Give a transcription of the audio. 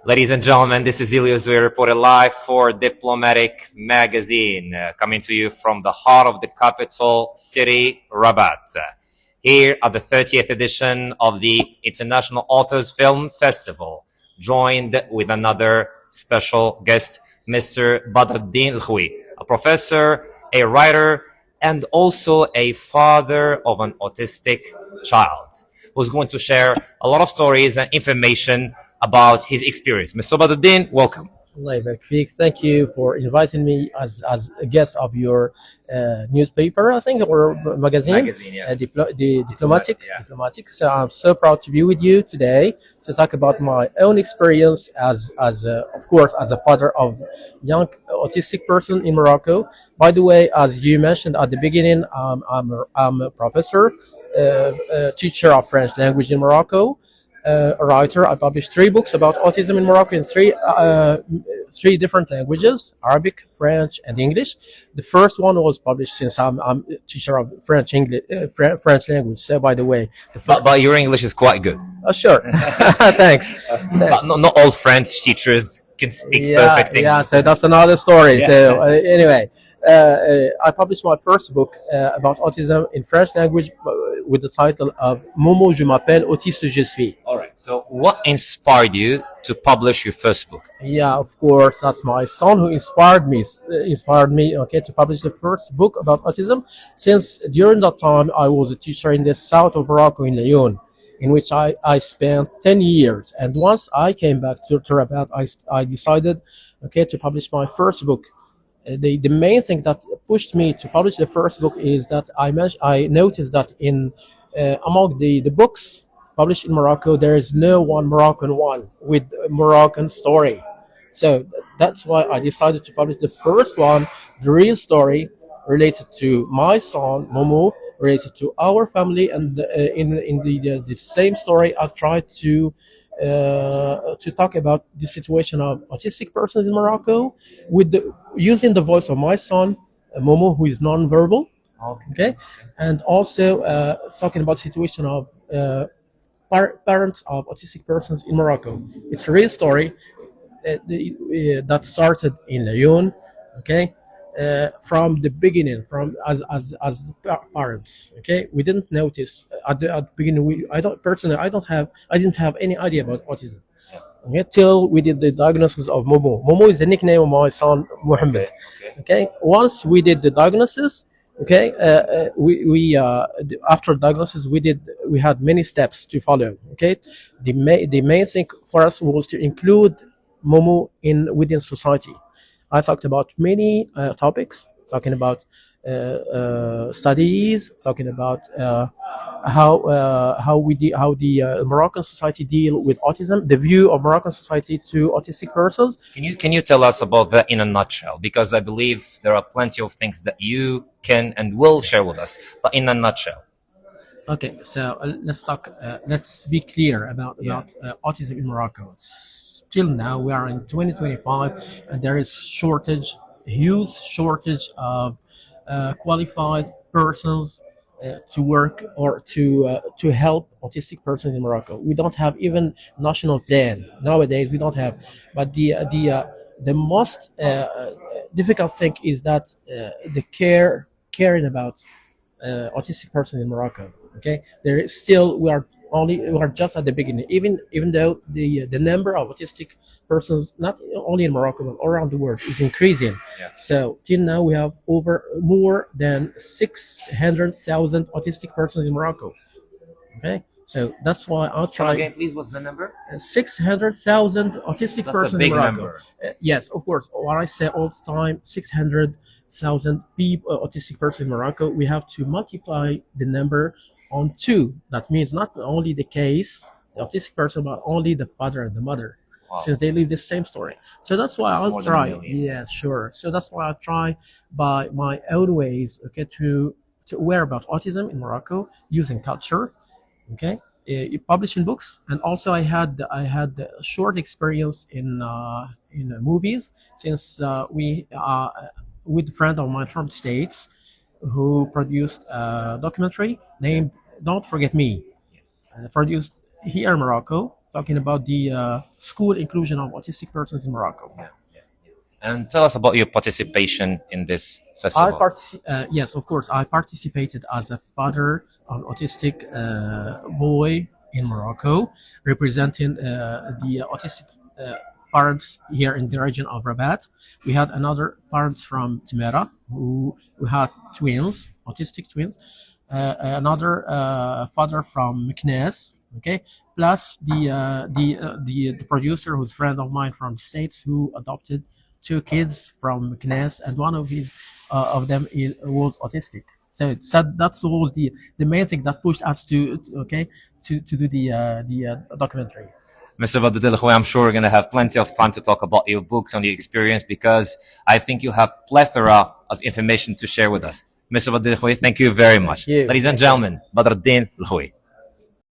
Ladies and gentlemen, this is Ilias. We reported live for Diplomatic Magazine, coming to you from the heart of the capital city, Rabat. Here at the 30th edition of the International Authors Film Festival, joined with another special guest, Mr. Badr-Eddine Aït Lkhoui, a professor, a writer, and also a father of an autistic child, who's going to share a lot of stories and information about his experience. Mr. Badr-Eddine, welcome. Thank you for inviting me as a guest of your newspaper, I think, or magazine, Yeah. Diplomatic. So I'm so proud to be with you today to talk about my own experience of course, as a father of young autistic person in Morocco. By the way, as you mentioned at the beginning, I'm a professor, teacher of French language in Morocco. A writer. I published 3 books about autism in Morocco in three different languages: Arabic, French, and English. The first one was published, since I'm a teacher of French language. So, by the way, But your English is quite good. Sure. Thanks. But not all French teachers can speak perfect English. Yeah, so that's another story. Yeah. So anyway, I published my first book about autism in French language with the title of Momo, je m'appelle, autiste je suis. All right. So what inspired you to publish your first book? Yeah, of course, that's my son who inspired me, to publish the first book about autism, since during that time I was a teacher in the south of Morocco, in Lyon, in which I spent 10 years. And once I came back to Rabat, I decided, to publish my first book. The main thing that pushed me to publish the first book is that I noticed that among the books published in Morocco, there is no one Moroccan one with a Moroccan story. So that's why I decided to publish the first one, the real story related to my son Momo, related to our family, and in the same story I tried to talk about the situation of autistic persons in Morocco, using the voice of my son Momo, who is non-verbal, and also talking about the situation of parents of autistic persons in Morocco. It's a real story that started in Lyon, from the beginning, from as parents. We didn't notice at the beginning. I didn't have any idea about autism. Till we did the diagnosis of Momo. Momo is the nickname of my son Mohammed. Once we did the diagnosis, we after diagnosis we had many steps to follow. The main thing for us was to include Momo within society. I talked about many topics, talking about studies, talking about how the Moroccan society deal with autism, the view of Moroccan society to autistic persons. Can you tell us about that in a nutshell? Because I believe there are plenty of things that you can and will share with us, but in a nutshell. Okay, so let's talk. Let's be clear about autism in Morocco. Till now, we are in 2025, and there is huge shortage of qualified persons to work or to help autistic persons in Morocco. We don't have even national plan nowadays. We don't have, but the most difficult thing is that the caring about autistic persons in Morocco. There is still we are just at the beginning. Even though the number of autistic persons, not only in Morocco but all around the world, is increasing. So till now we have more than 600,000 autistic persons in Morocco. So that's why I'll try. Again, please, what's the number? 600,000 autistic persons in Morocco. Number. Yes, of course. What I say all the time, 600,000 people, autistic persons in Morocco. We have to multiply the number on 2. That means not only the case, the autistic person, but only the father and the mother, since they live the same story. So that's why I'll try. Yes, sure. So that's why I'll try by my own ways, to aware about autism in Morocco using culture, publishing books, and also I had a short experience in movies, since we with a friend of mine from the States who produced a documentary named Don't Forget Me. Produced here in Morocco, talking about the school inclusion of autistic persons in Morocco. And tell us about your participation in this festival. Yes, of course. I participated as a father of an autistic boy in Morocco, representing the autistic parents here in the region of Rabat. We had another parents from Temera who had twins, autistic twins. Another father from Meknes, okay, plus the producer who's a friend of mine from the States who adopted 2 kids from Meknes, and one of them was autistic. So that was the main thing that pushed us to do the documentary. Mr. Badr-Eddine Aït Lkhoui, I'm sure we're going to have plenty of time to talk about your books and your experience, because I think you have plethora of information to share with us. Mr. Badr-Eddine Aït Lkhoui, thank you very much. Thank you. Ladies and gentlemen, Badr-Eddine Aït Lkhoui.